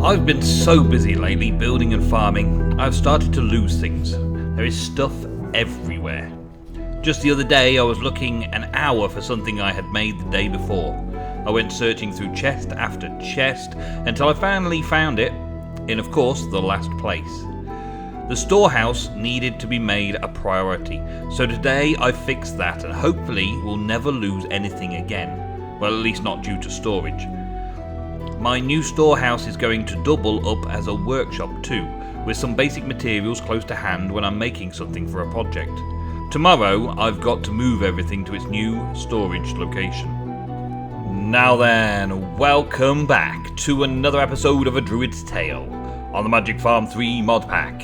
I've been so busy lately building and farming, I've started to lose things. There is stuff everywhere. Just the other day I was looking an hour for something I had made the day before. I went searching through chest after chest until I finally found it in, of course, the last place. The storehouse needed to be made a priority, so today I fixed that and hopefully will never lose anything again. Well, at least not due to storage. My new storehouse is going to double up as a workshop too, with some basic materials close to hand when I'm making something for a project. Tomorrow I've got to move everything to its new storage location. Now then, welcome back to another episode of A Druid's Tale on the Magic Farm 3 mod pack.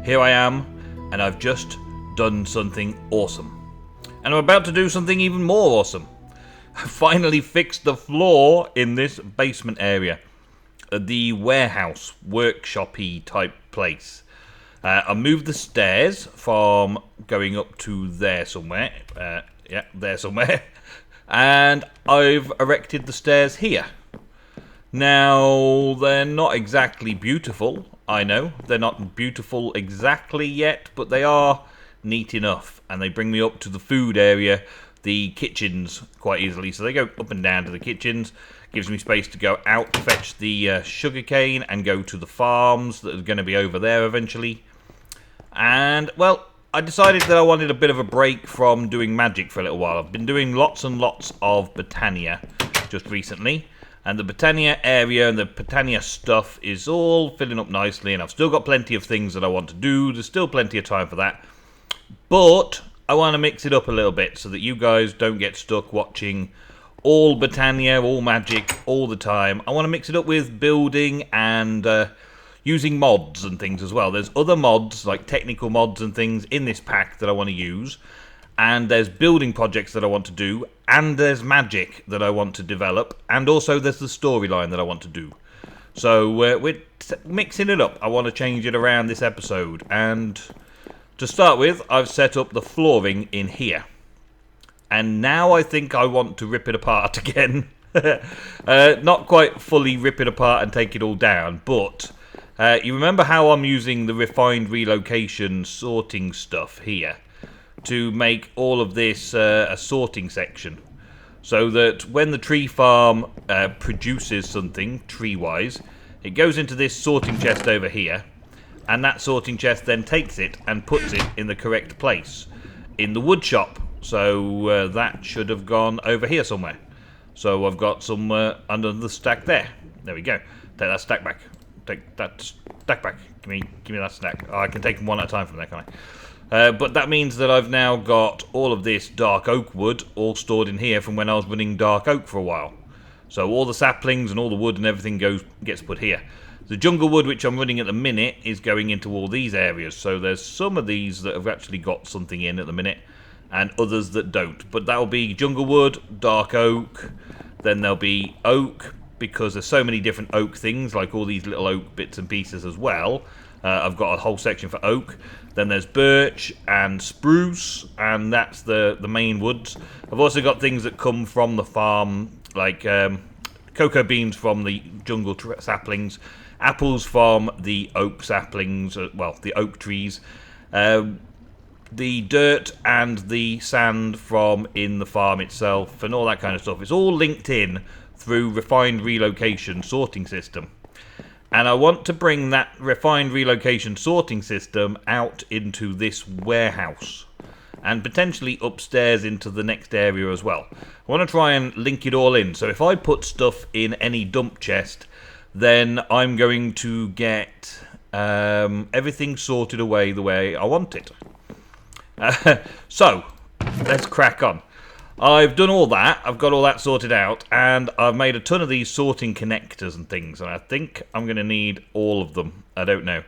Here I am, and I've just done something awesome. And I'm about to do something even more awesome. I finally fixed the floor in this basement area. The warehouse, workshop-y type place. I moved the stairs from going up to there somewhere. There somewhere. And I've erected the stairs here. Now, they're not exactly beautiful, I know. They're not beautiful exactly yet, but they are neat enough. And they bring me up to the food area, the kitchens, quite easily. So they go up and down to the kitchens. Gives me space to go out to fetch the sugarcane and go to the farms that are going to be over there eventually. And, well, I decided that I wanted a bit of a break from doing magic for a little while. I've been doing lots and lots of Botania just recently. And the Botania area and the Botania stuff is all filling up nicely. And I've still got plenty of things that I want to do. There's still plenty of time for that. But I want to mix it up a little bit so that you guys don't get stuck watching all Botania, all magic, all the time. I want to mix it up with building and using mods and things as well. There's other mods, like technical mods and things in this pack that I want to use. And there's building projects that I want to do. And there's magic that I want to develop. And also there's the storyline that I want to do. So we're mixing it up. I want to change it around this episode. And to start with, I've set up the flooring in here. And now I think I want to rip it apart again. Not quite fully rip it apart and take it all down, but you remember how I'm using the refined relocation sorting stuff here to make all of this a sorting section. So that when the tree farm produces something, tree-wise, it goes into this sorting chest over here. And that sorting chest then takes it and puts it in the correct place in the wood shop. So that should have gone over here somewhere. So I've got some under the stack there. There we go. Take that stack back. Take that stack back. Give me that stack. Oh, I can take them one at a time from there, can't I? But that means that I've now got all of this dark oak wood all stored in here from when I was running dark oak for a while. So all the saplings and all the wood and everything gets put here. The jungle wood, which I'm running at the minute, is going into all these areas. So there's some of these that have actually got something in at the minute, and others that don't. But that'll be jungle wood, dark oak, then there'll be oak, because there's so many different oak things, like all these little oak bits and pieces as well. I've got a whole section for oak. Then there's birch and spruce, and that's the main woods. I've also got things that come from the farm, like cocoa beans from the jungle saplings, apples from the oak saplings, the oak trees, the dirt and the sand from in the farm itself, and all that kind of stuff. It's all linked in through refined relocation sorting system. And I want to bring that refined relocation sorting system out into this warehouse and potentially upstairs into the next area as well. I want to try and link it all in. So if I put stuff in any dump chest, then I'm going to get everything sorted away the way I want it. So, let's crack on. I've done all that, I've got all that sorted out, and I've made a ton of these sorting connectors and things, and I think I'm going to need all of them. I don't know.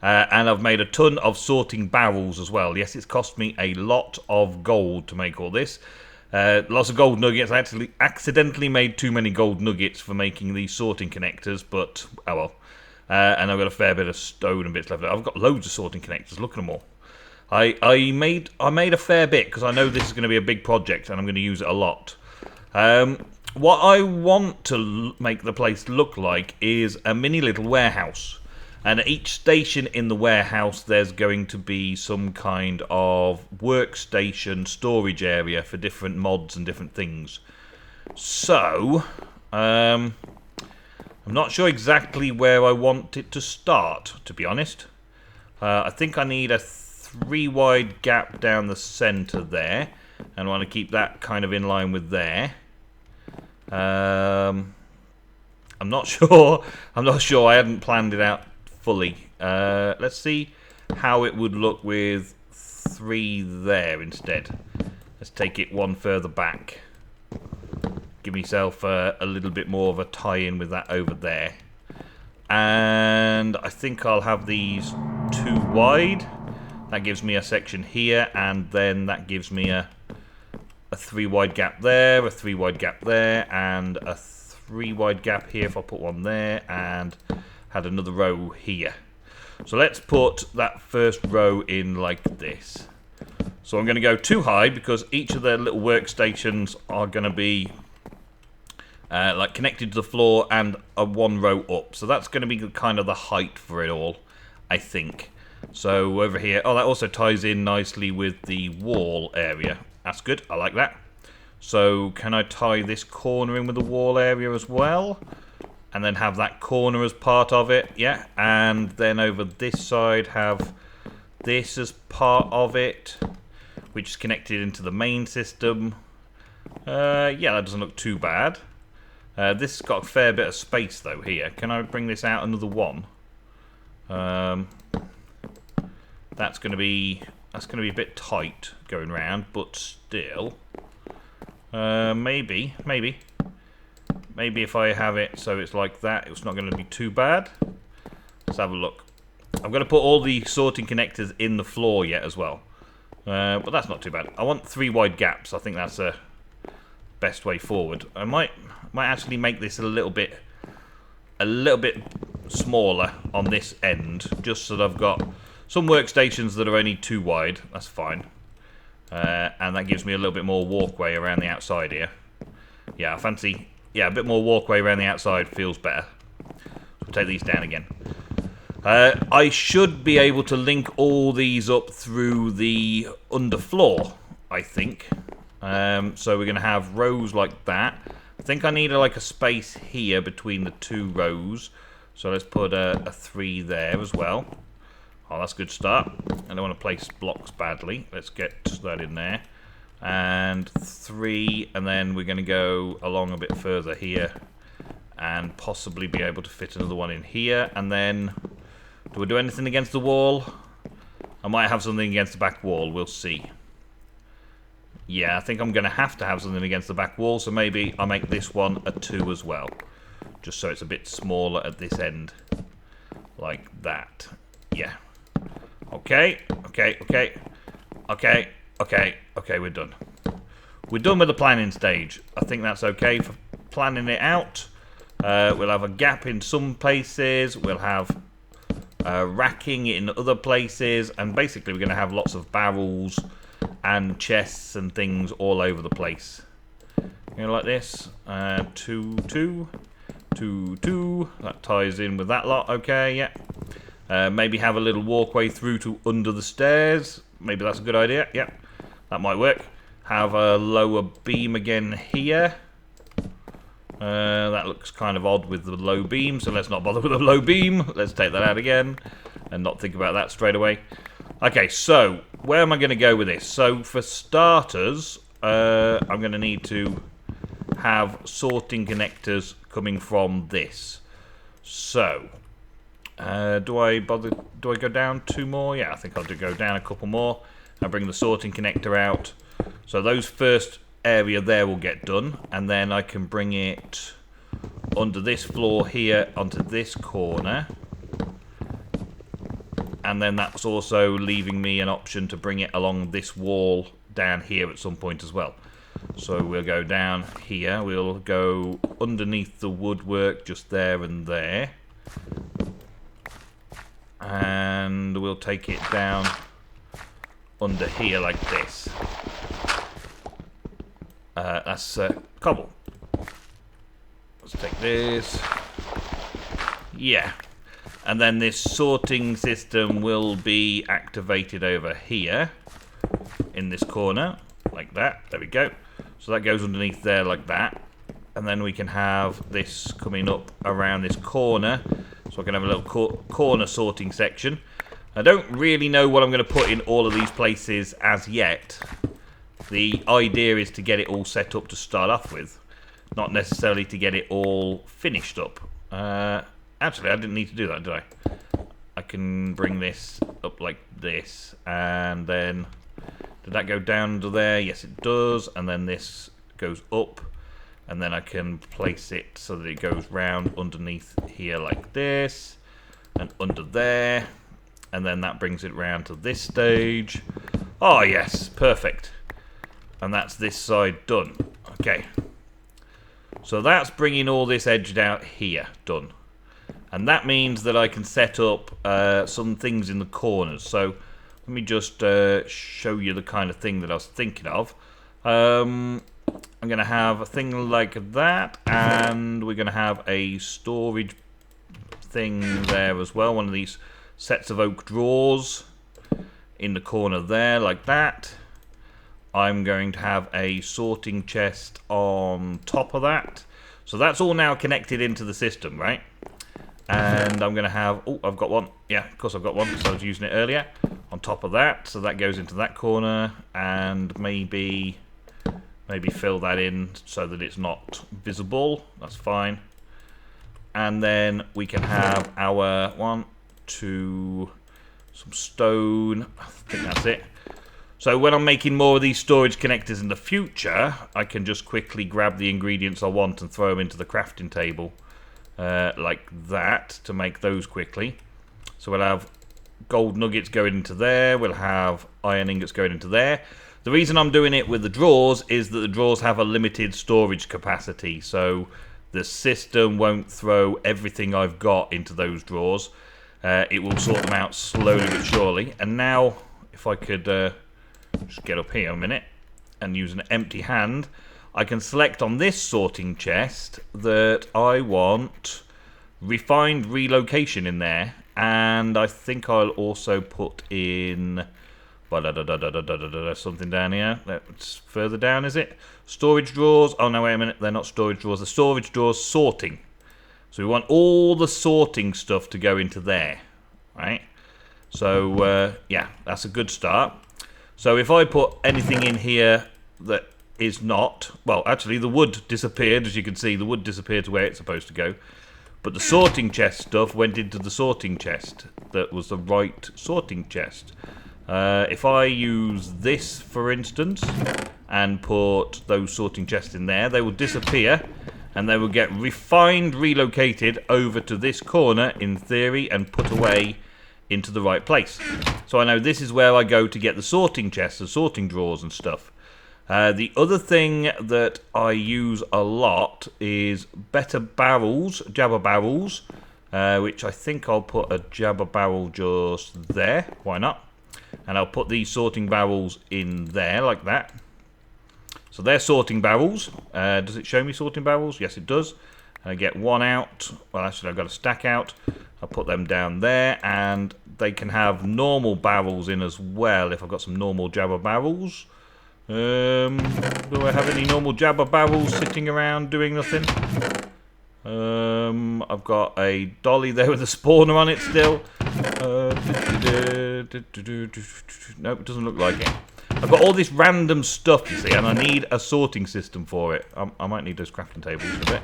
And I've made a ton of sorting barrels as well. Yes, it's cost me a lot of gold to make all this. Lots of gold nuggets. I actually accidentally made too many gold nuggets for making these sorting connectors, but oh well. And I've got a fair bit of stone and bits left. I've got loads of sorting connectors. Look at them all. I made a fair bit because I know this is going to be a big project and I'm going to use it a lot. what I want to make the place look like is a mini little warehouse. And at each station in the warehouse, there's going to be some kind of workstation storage area for different mods and different things. So, I'm not sure exactly where I want it to start, to be honest. I think I need a 3 wide gap down the centre there. And I want to keep that kind of in line with there. I'm not sure. I'm not sure. I hadn't planned it out fully. Let's see how it would look with 3 there instead. Let's take it one further back. Give myself a little bit more of a tie-in with that over there. And I think I'll have these 2 wide. That gives me a section here, and then that gives me a 3 wide gap there, a 3 wide gap there, and a 3 wide gap here if I put one there, and had another row here. So let's put that first row in like this. So I'm going to go 2 high because each of the little workstations are going to be like connected to the floor and a 1 row up. So that's going to be kind of the height for it all, I think. So over here, oh, that also ties in nicely with the wall area. That's good, I like that. So can I tie this corner in with the wall area as well? And then have that corner as part of it, yeah. And then over this side have this as part of it, which is connected into the main system. Yeah, that doesn't look too bad. This has got a fair bit of space though here. Can I bring this out another 1? That's going to be a bit tight going round, but still, maybe if I have it so it's like that, it's not going to be too bad. Let's have a look. I'm going to put all the sorting connectors in the floor yet as well, but that's not too bad. I want 3 wide gaps. I think that's a best way forward. I might actually make this a little bit smaller on this end, just so that I've got some workstations that are only 2 wide. That's fine, and that gives me a little bit more walkway around the outside here. Yeah, I fancy. Yeah, a bit more walkway around the outside feels better. We'll take these down again. I should be able to link all these up through the underfloor, I think. So we're going to have rows like that. I think I need like a space here between the 2 rows. So let's put a 3 there as well. Oh, that's a good start. I don't want to place blocks badly. Let's get that in there. And 3, and then we're going to go along a bit further here and possibly be able to fit another one in here. And then, do we do anything against the wall? I might have something against the back wall, we'll see. Yeah, I think I'm going to have something against the back wall, so maybe I'll make this one a 2 as well. Just so it's a bit smaller at this end. Like that. Yeah. Okay, we're done. We're done with the planning stage. I think that's okay for planning it out. We'll have a gap in some places. We'll have racking in other places. And basically we're going to have lots of barrels and chests and things all over the place. You know, like this. 2, 2, 2, 2. That ties in with that lot. Okay, yeah. Maybe have a little walkway through to under the stairs. Maybe that's a good idea. Yeah, that might work. Have a lower beam again here. That looks kind of odd with the low beam, so let's not bother with the low beam. Let's take that out again and not think about that straight away. Okay, so where am I going to go with this? So for starters, I'm going to need to have sorting connectors coming from this. So do I go down 2 more? Yeah, I think I'll go down a couple more. I'll bring the sorting connector out. So those first area there will get done, and then I can bring it under this floor here onto this corner. And then that's also leaving me an option to bring it along this wall down here at some point as well. So we'll go down here. We'll go underneath the woodwork just there and there. And we'll take it down under here like this. That's cobble. let's take this. Yeah. And then this sorting system will be activated over here in this corner, like that. There we go. So that goes underneath there like that. And then we can have this coming up around this corner. So I can have a little corner sorting section. I don't really know what I'm going to put in all of these places as yet. The idea is to get it all set up to start off with, not necessarily to get it all finished up. Actually, I didn't need to do that, did I? I can bring this up like this, and then... Did that go down to there? Yes, it does. And then this goes up, and then I can place it so that it goes round underneath here like this, and under there, and then that brings it round to this stage. Oh, yes, perfect. And that's this side done. Okay. So that's bringing all this edged out here, done. And that means that I can set up some things in the corners. So let me just show you the kind of thing that I was thinking of. I'm going to have a thing like that, and we're going to have a storage thing there as well. One of these sets of oak drawers in the corner there, like that. I'm going to have a sorting chest on top of that. So that's all now connected into the system, right? And I'm going to have... Oh, I've got one. Yeah, of course I've got one, because I was using it earlier. On top of that, so that goes into that corner, and maybe fill that in so that it's not visible. That's fine. And then we can have our some stone. I think that's it. So when I'm making more of these storage connectors in the future, I can just quickly grab the ingredients I want and throw them into the crafting table. Like that, to make those quickly. So we'll have gold nuggets going into there, we'll have iron ingots going into there. The reason I'm doing it with the drawers is that the drawers have a limited storage capacity, so the system won't throw everything I've got into those drawers. It will sort them out slowly but surely. And now, if I could just get up here a minute and use an empty hand, I can select on this sorting chest that I want refined relocation in there, and I think I'll also put in something down here. That's further down, is it? Storage drawers. Oh no, wait a minute, they're not storage drawers. The storage drawers sorting. So we want all the sorting stuff to go into there, right? So yeah, that's a good start. So if I put anything in here that is not... Well, actually, the wood disappeared. As you can see, the wood disappeared to where it's supposed to go. But the sorting chest stuff went into the sorting chest. That was the right sorting chest. If I use this, for instance, and put those sorting chests in there, they will disappear, and they will get refined, relocated over to this corner, in theory, and put away into the right place. So I know this is where I go to get the sorting chests, the sorting drawers and stuff. The other thing that I use a lot is better barrels, jabber barrels, which I think I'll put a jabber barrel just there. Why not? And I'll put these sorting barrels in there like that. So they're sorting barrels. Does it show me sorting barrels? Yes, it does. I get one out. Well, actually, I've got a stack out. I'll put them down there, and they can have normal barrels in as well if I've got some normal jabber barrels. Do I have any normal jabber barrels sitting around doing nothing? I've got a dolly there with a spawner on it still. Nope, it doesn't look like it. I've got all this random stuff, you see, and I need a sorting system for it. I might need those crafting tables a bit.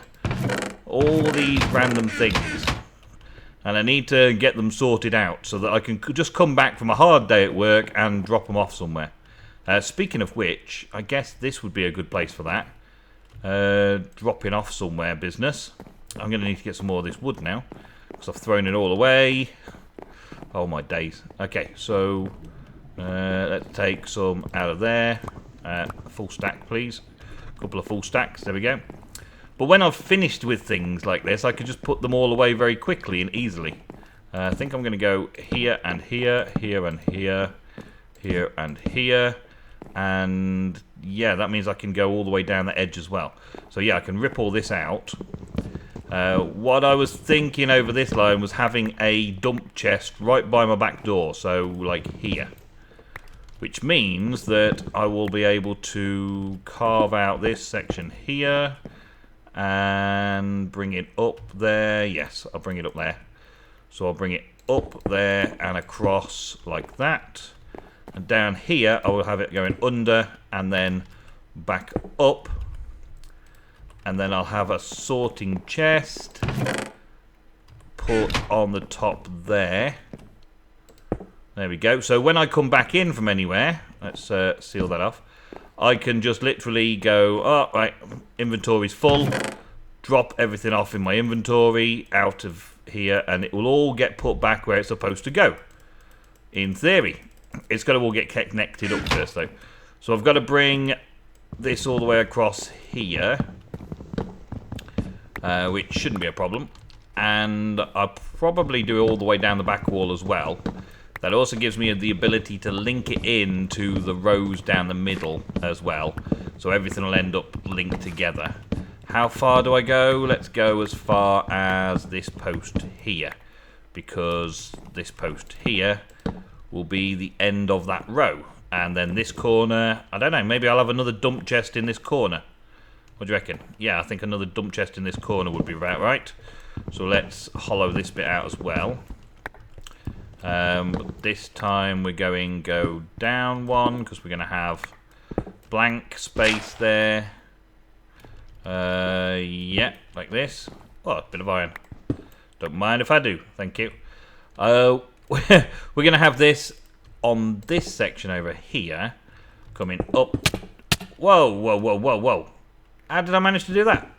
All these random things. And I need to get them sorted out so that I can just come back from a hard day at work and drop them off somewhere. Speaking of which, I guess this would be a good place for that. Dropping off somewhere business. I'm going to need to get some more of this wood now, because I've thrown it all away. Oh my days. Okay, so let's take some out of there. Full stack, please. A couple of full stacks. There we go. But when I've finished with things like this, I can just put them all away very quickly and easily. I think I'm going to go here and here, here and here, here and here. And yeah, that means I can go all the way down the edge as well. So yeah, I can rip all this out. What I was thinking over this line was having a dump chest right by my back door, so like here. Which means that I will be able to carve out this section here and bring it up there. Yes, I'll bring it up there. So I'll bring it up there and across like that. And down here I will have it going under and then back up. And then I'll have a sorting chest put on the top there. There we go. So when I come back in from anywhere, let's seal that off. I can just literally go, oh, right, inventory's full. Drop everything off in my inventory out of here, and it will all get put back where it's supposed to go. In theory. It's got to all get connected up first, though. So I've got to bring this all the way across here, which shouldn't be a problem. And I'll probably do it all the way down the back wall as well. That also gives me the ability to link it in to the rows down the middle as well. So everything will end up linked together. How far do I go? Let's go as far as this post here. Because this post here will be the end of that row. And then this corner, I don't know, maybe I'll have another dump chest in this corner. What do you reckon? Yeah, I think another dump chest in this corner would be about right. So let's hollow this bit out as well. But this time we're going to go down one because we're going to have blank space there. Yeah, like this. Oh, a bit of iron. Don't mind if I do. Thank you. We're going to have this on this section over here, coming up. Whoa, whoa, whoa, whoa, whoa. How did I manage to do that?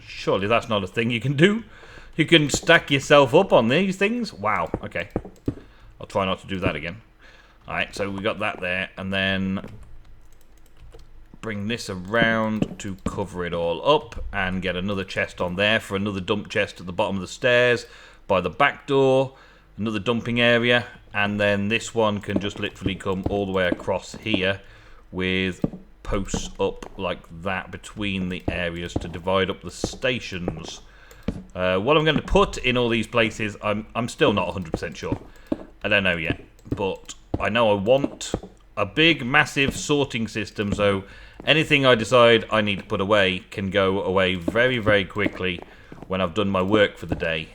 Surely that's not a thing you can do. You can stack yourself up on these things. Wow, okay. I'll try not to do that again. Alright, so we got that there, and then bring this around to cover it all up and get another chest on there for another dump chest at the bottom of the stairs by the back door, another dumping area, and then this one can just literally come all the way across here with posts up like that between the areas to divide up the stations. What I'm going to put in all these places, I'm still not 100% sure. I don't know yet, but I know I want a big, massive sorting system, so anything I decide I need to put away can go away very, very quickly when I've done my work for the day.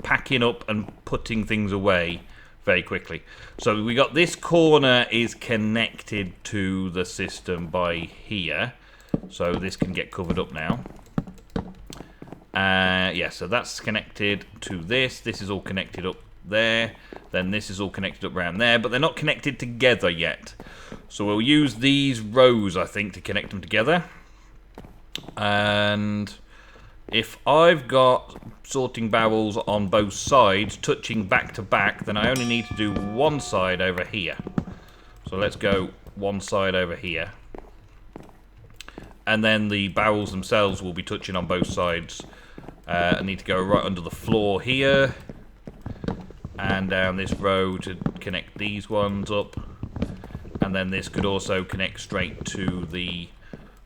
Packing up and putting things away very quickly. So we got this corner is connected to the system by here, so this can get covered up now. Yeah, so that's connected to this. This is all connected up there. Then this is all connected up around there, but they're not connected together yet. So we'll use these rows, I think, to connect them together. And if I've got sorting barrels on both sides, touching back to back, then I only need to do one side over here. So let's go one side over here. And then the barrels themselves will be touching on both sides. I need to go right under the floor here and down this row to connect these ones up, and then this could also connect straight to the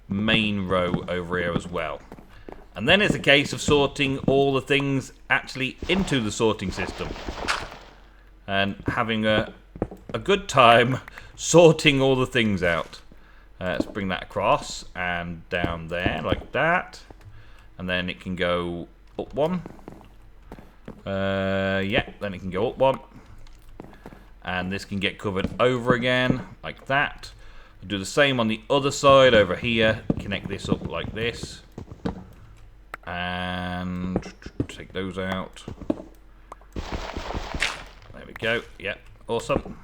main row over here as well. And then it's a case of sorting all the things actually into the sorting system and having a good time sorting all the things out. Let's bring that across and down there like that. And then it can go up one. Yeah, then it can go up one. And this can get covered over again, like that. I'll do the same on the other side over here. Connect this up like this. And take those out. There we go. Yeah, awesome.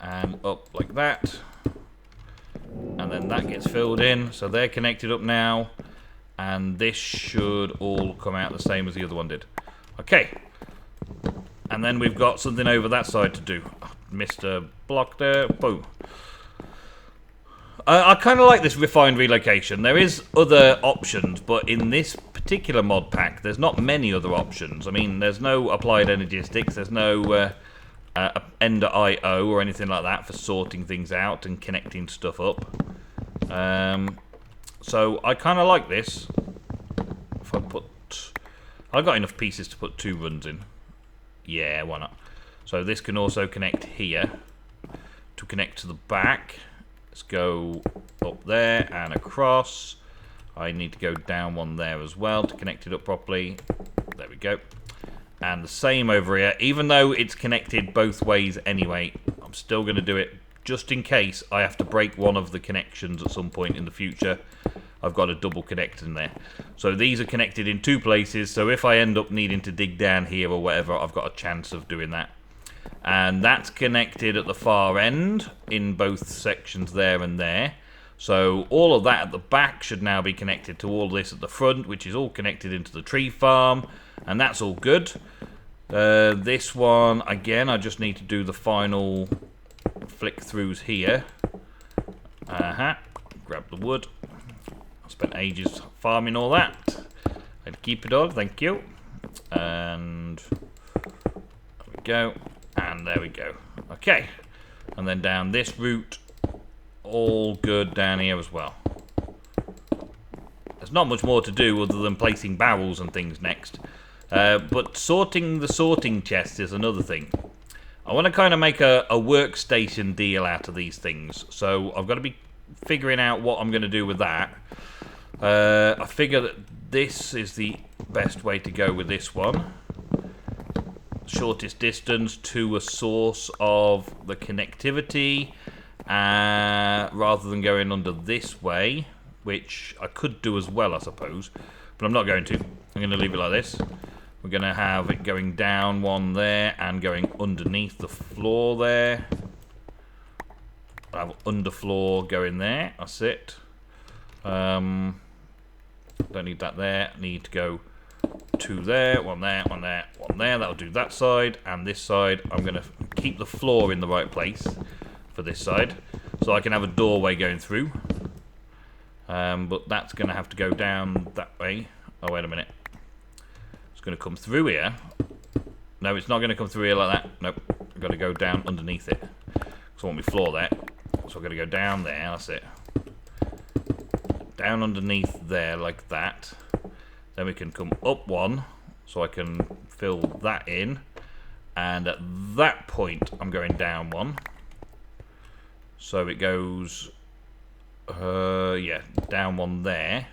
And up like that. And then that gets filled in. So they're connected up now. And this should all come out the same as the other one did. Okay. And then we've got something over that side to do. Missed a block there. Boom. I kind of like this refined relocation. There is other options, but in this particular mod pack, there's not many other options. I mean, there's no applied energistics. There's no Ender IO or anything like that for sorting things out and connecting stuff up. So I kind of like this. If I put I've got enough pieces to put 2 runs in. Yeah, why not? So this can also connect here to connect to the back. Let's go up there and across. I need to go down one there as well to connect it up properly. There we go. And the same over here. Even though it's connected both ways anyway, I'm still going to do it just in case I have to break one of the connections at some point in the future. I've got a double connect in there. So these are connected in 2 places, so if I end up needing to dig down here or whatever, I've got a chance of doing that. And that's connected at the far end in both sections there and there. So all of that at the back should now be connected to all this at the front, which is all connected into the tree farm, and that's all good. This one, again, I just need to do the final flick throughs here. Grab the wood. I spent ages farming all that. I'd keep it all, thank you. And there we go. And there we go. Okay. And then down this route, all good down here as well. There's not much more to do other than placing barrels and things next. But sorting the sorting chest is another thing. I want to kind of make a workstation deal out of these things. So I've got to be figuring out what I'm going to do with that. I figure that this is the best way to go with this one. Shortest distance to a source of the connectivity, rather than going under this way, which I could do as well, I suppose, but I'm not going to. I'm going to leave it like this. We're going to have it going down one there and going underneath the floor there. I'll have underfloor going there. That's it. Don't need that there. Need to go 2 there, 1 there, 1 there, 1 there. That'll do that side. And this side, I'm going to keep the floor in the right place for this side, so I can have a doorway going through. But that's going to have to go down that way. Oh, wait a minute. It's going to come through here. No, it's not going to come through here like that. Nope. I've got to go down underneath it. So I want my floor there. So I've got to go down there. That's it. Down underneath there like that. Then we can come up one, so I can fill that in. And at that point, I'm going down one. So it goes, down one there.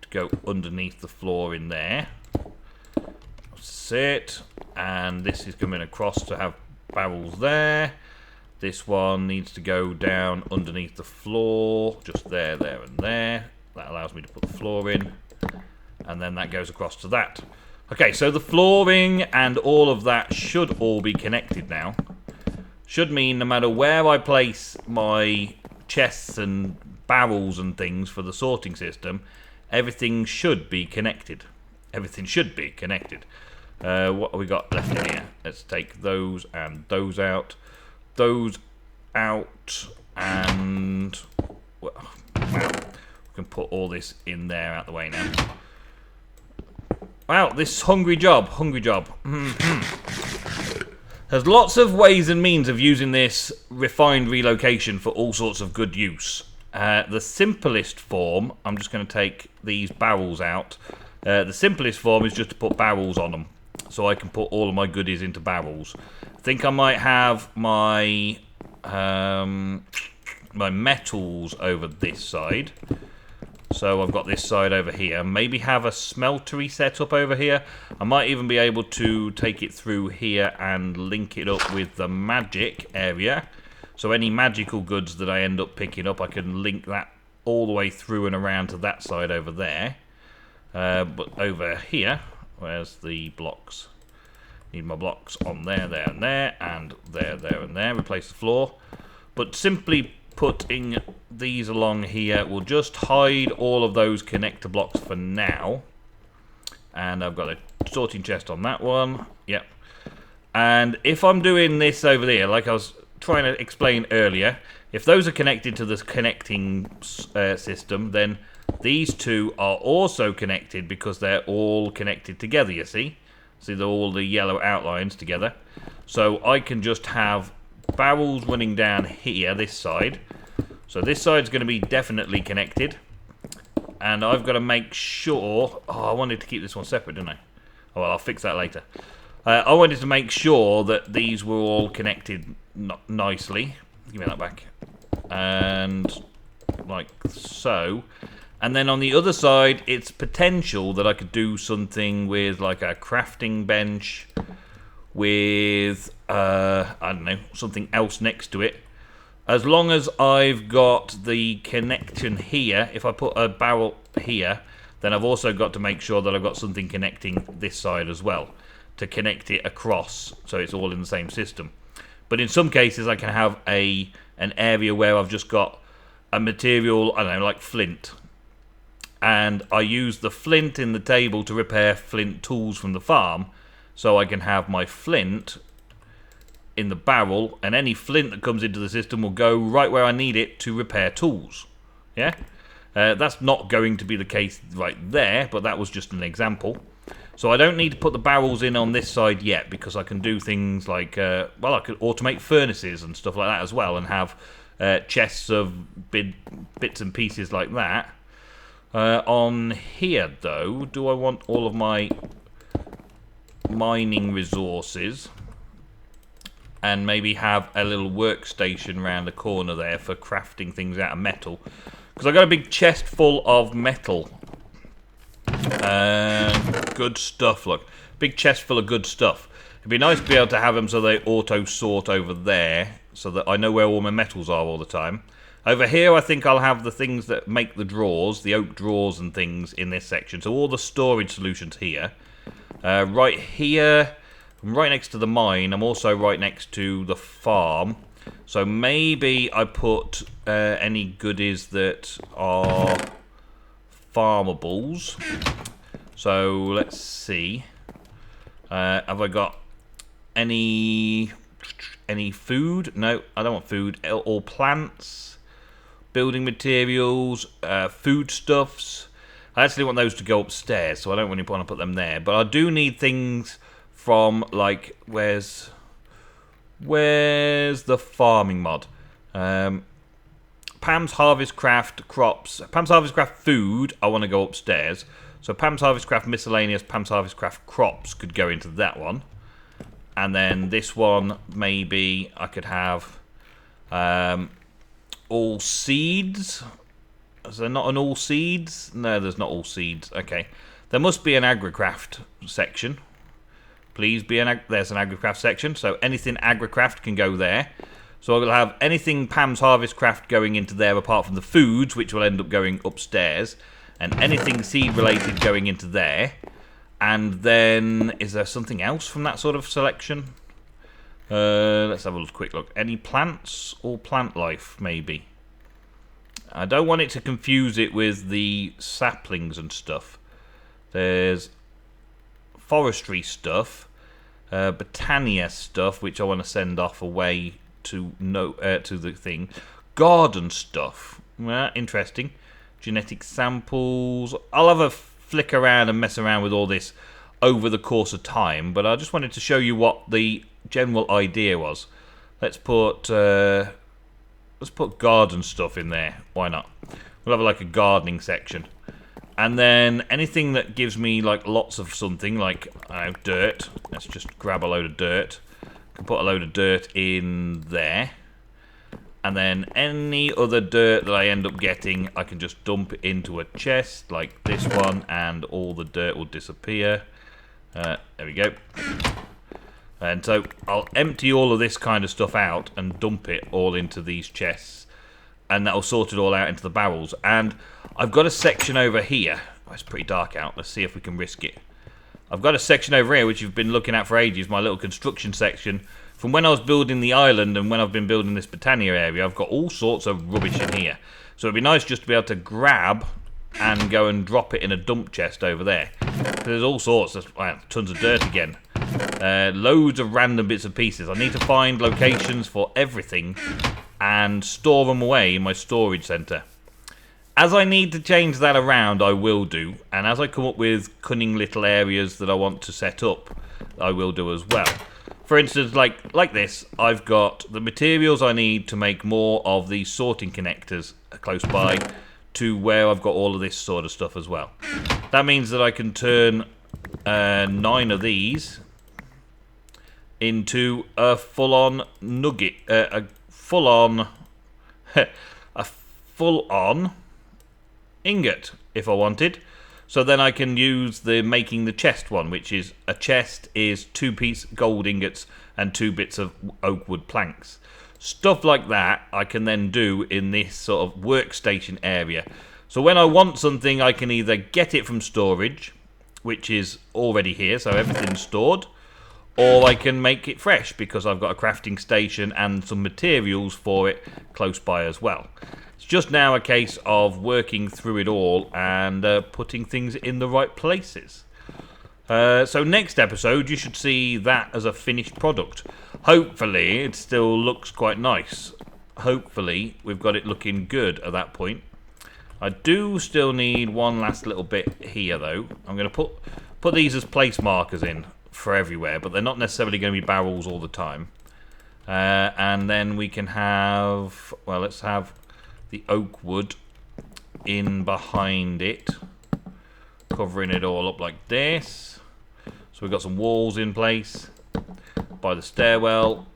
To go underneath the floor in there. That's it. And this is coming across to have barrels there. This one needs to go down underneath the floor, just there, there, and there. That allows me to put the floor in. And then that goes across to that. Okay, so the flooring and all of that should all be connected now. Should mean no matter where I place my chests and barrels and things for the sorting system, everything should be connected. Everything should be connected. What have we got left in here? Let's take those and those out. Those out, and well, wow, we can put all this in there out the way now. Wow, this hungry job. There's lots of ways and means of using this refined relocation for all sorts of good use. The simplest form, I'm just going to take these barrels out. The simplest form is just to put barrels on them, so I can put all of my goodies into barrels. I think I might have my my metals over this side. So I've got this side over here. Maybe have a smeltery set up over here. I might even be able to take it through here and link it up with the magic area. So any magical goods that I end up picking up, I can link that all the way through and around to that side over there. But over here, where's the blocks? Need my blocks on there, there, and there, and there, there, and there. Replace the floor. But simply putting these along here will just hide all of those connector blocks for now. And I've got a sorting chest on that one. Yep. And if I'm doing this over there, like I was trying to explain earlier, if those are connected to this connecting system, then these two are also connected because they're all connected together, you see? See all the yellow outlines together. So I can just have barrels running down here, this side. So this side's going to be definitely connected. And I've got to make sure... Oh, I wanted to keep this one separate, didn't I? Oh, well, I'll fix that later. I wanted to make sure that these were all connected nicely. Give me that back. And like so. And then on the other side, it's potential that I could do something with like a crafting bench with, I don't know, something else next to it. As long as I've got the connection here, if I put a barrel here, then I've also got to make sure that I've got something connecting this side as well, to connect it across, so it's all in the same system. But in some cases, I can have an area where I've just got a material, I don't know, like flint. And I use the flint in the table to repair flint tools from the farm, so I can have my flint in the barrel, and any flint that comes into the system will go right where I need it to repair tools. Yeah? That's not going to be the case right there, but that was just an example. So I don't need to put the barrels in on this side yet, because I can do things like, well, I could automate furnaces and stuff like that as well, and have chests of bits and pieces like that. On here, though, do I want all of my mining resources and maybe have a little workstation around the corner there for crafting things out of metal? Because I've got a big chest full of metal. Good stuff, look. Big chest full of good stuff. It'd be nice to be able to have them so they auto-sort over there, so that I know where all my metals are all the time. Over here, I think I'll have the things that make the drawers, the oak drawers and things in this section. So all the storage solutions here. Right here, I'm right next to the mine. I'm also right next to the farm. So maybe I put any goodies that are farmables. So let's see. Have I got any food? No, I don't want food. All plants. Building materials, foodstuffs. I actually want those to go upstairs, so I don't really want to put them there. But I do need things from, like, where's the farming mod? Pam's Harvest Craft crops. Pam's Harvest Craft food, I want to go upstairs. So Pam's Harvest Craft miscellaneous, Pam's Harvest Craft crops could go into that one. And then this one, maybe I could have... all seeds? Is there not an all seeds? No, there's not all seeds. Okay. There must be an agricraft section. Please be there's an agricraft section. So anything agricraft can go there. So I'll have anything Pam's Harvest Craft going into there apart from the foods, which will end up going upstairs. And anything seed related going into there. And then, is there something else from that sort of selection? Let's have a quick look. Any plants or plant life, maybe? I don't want it to confuse it with the saplings and stuff. There's forestry stuff, Botania stuff, which I want to send off away to the thing. Garden stuff. Interesting. Genetic samples. I'll have a flick around and mess around with all this over the course of time, but I just wanted to show you what the general idea was. Let's put garden stuff in there. Why not? We'll have like a gardening section, and then anything that gives me like lots of something, like dirt. Let's just grab a load of dirt. Can put a load of dirt in there, and then any other dirt that I end up getting, I can just dump it into a chest like this one, and all the dirt will disappear. There we go. And so I'll empty all of this kind of stuff out and dump it all into these chests. And that'll sort it all out into the barrels. And I've got a section over here. Oh, it's pretty dark out. Let's see if we can risk it. I've got a section over here which you've been looking at for ages. My little construction section. From when I was building the island and when I've been building this Botania area, I've got all sorts of rubbish in here. So it'd be nice just to be able to grab and go and drop it in a dump chest over there. There's all sorts. There's tons of dirt again. Loads of random bits and pieces. I need to find locations for everything and store them away in my storage centre. As I need to change that around, I will do. And as I come up with cunning little areas that I want to set up, I will do as well. For instance, like this, I've got the materials I need to make more of these sorting connectors close by to where I've got all of this sort of stuff as well. That means that I can turn 9 of these into a full-on nugget, a full-on ingot if I wanted. So then I can use the making the chest one, which is a chest is 2-piece gold ingots and 2 bits of oak wood planks. Stuff like that I can then do in this sort of workstation area. So when I want something, I can either get it from storage, which is already here, so everything's stored, or I can make it fresh because I've got a crafting station and some materials for it close by as well. It's just now a case of working through it all and putting things in the right places. So next episode you should see that as a finished product. Hopefully it still looks quite nice. Hopefully we've got it looking good at that point. I do still need one last little bit here though. I'm going to put these as place markers in for everywhere, but they're not necessarily going to be barrels all the time. And then we can have, well, let's have the oak wood in behind it, covering it all up like this. So we've got some walls in place by the stairwell,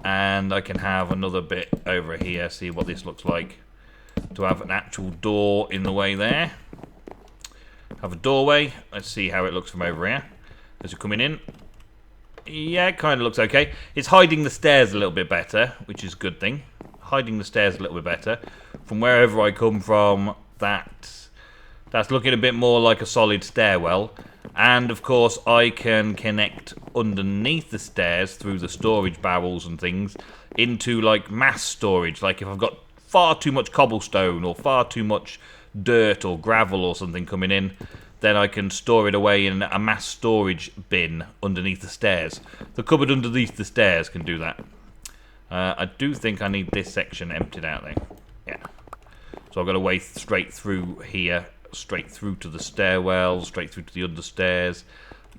and I can have another bit over here, see what this looks like, to have an actual door in the way there. Have a doorway. Let's see how it looks from over here as you're coming in. Yeah, it kind of looks okay. It's hiding the stairs a little bit better, which is a good thing. Hiding the stairs a little bit better. From wherever I come from, that's looking a bit more like a solid stairwell. And of course I can connect underneath the stairs through the storage barrels and things into like mass storage. Like if I've got far too much cobblestone or far too much dirt or gravel or something coming in, then I can store it away in a mass storage bin underneath the stairs. The cupboard underneath the stairs can do that. I do think I need this section emptied out there. Yeah. So I've got to way straight through here, straight through to the stairwell, straight through to the understairs.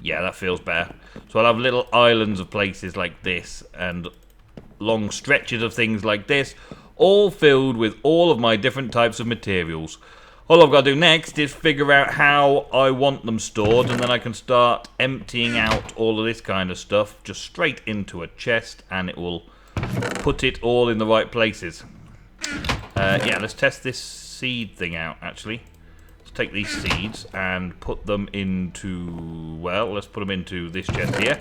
Yeah, that feels better. So I'll have little islands of places like this and long stretches of things like this, all filled with all of my different types of materials. All I've got to do next is figure out how I want them stored, and then I can start emptying out all of this kind of stuff just straight into a chest, and it will put it all in the right places. Yeah, let's test this seed thing out, actually. Let's take these seeds and put them into, well, let's put them into this chest here.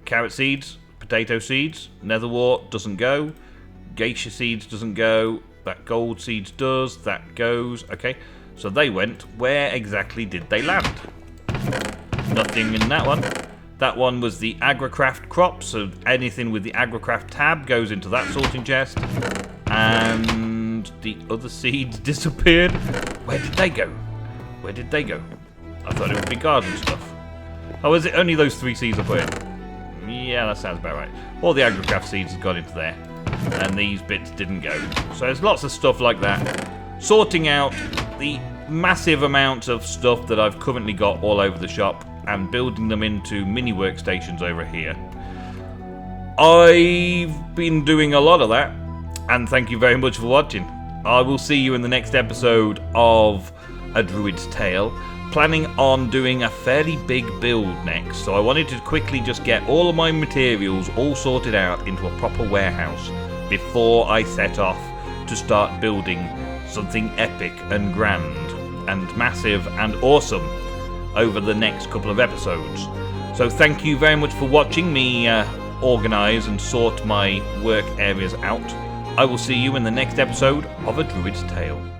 Carrot seeds, potato seeds, netherwort doesn't go, geisha seeds doesn't go, that gold seeds does, that goes. Okay, so they went. Where exactly did they land? Nothing in that one. That one was the agricraft crop, so anything with the agricraft tab goes into that sorting chest. And the other seeds disappeared. Where did they go? Where did they go? I thought it would be garden stuff. Oh, is it only those 3 seeds I put in? Yeah, that sounds about right. All the agricraft seeds have gone into there, and these bits didn't go. So there's lots of stuff like that. Sorting out the massive amount of stuff that I've currently got all over the shop and building them into mini workstations over here. I've been doing a lot of that, and thank you very much for watching. I will see you in the next episode of A Druid's Tale. Planning on doing a fairly big build next, so I wanted to quickly just get all of my materials all sorted out into a proper warehouse before I set off to start building something epic and grand and massive and awesome over the next couple of episodes. So thank you very much for watching me organise and sort my work areas out. I will see you in the next episode of A Druid's Tale.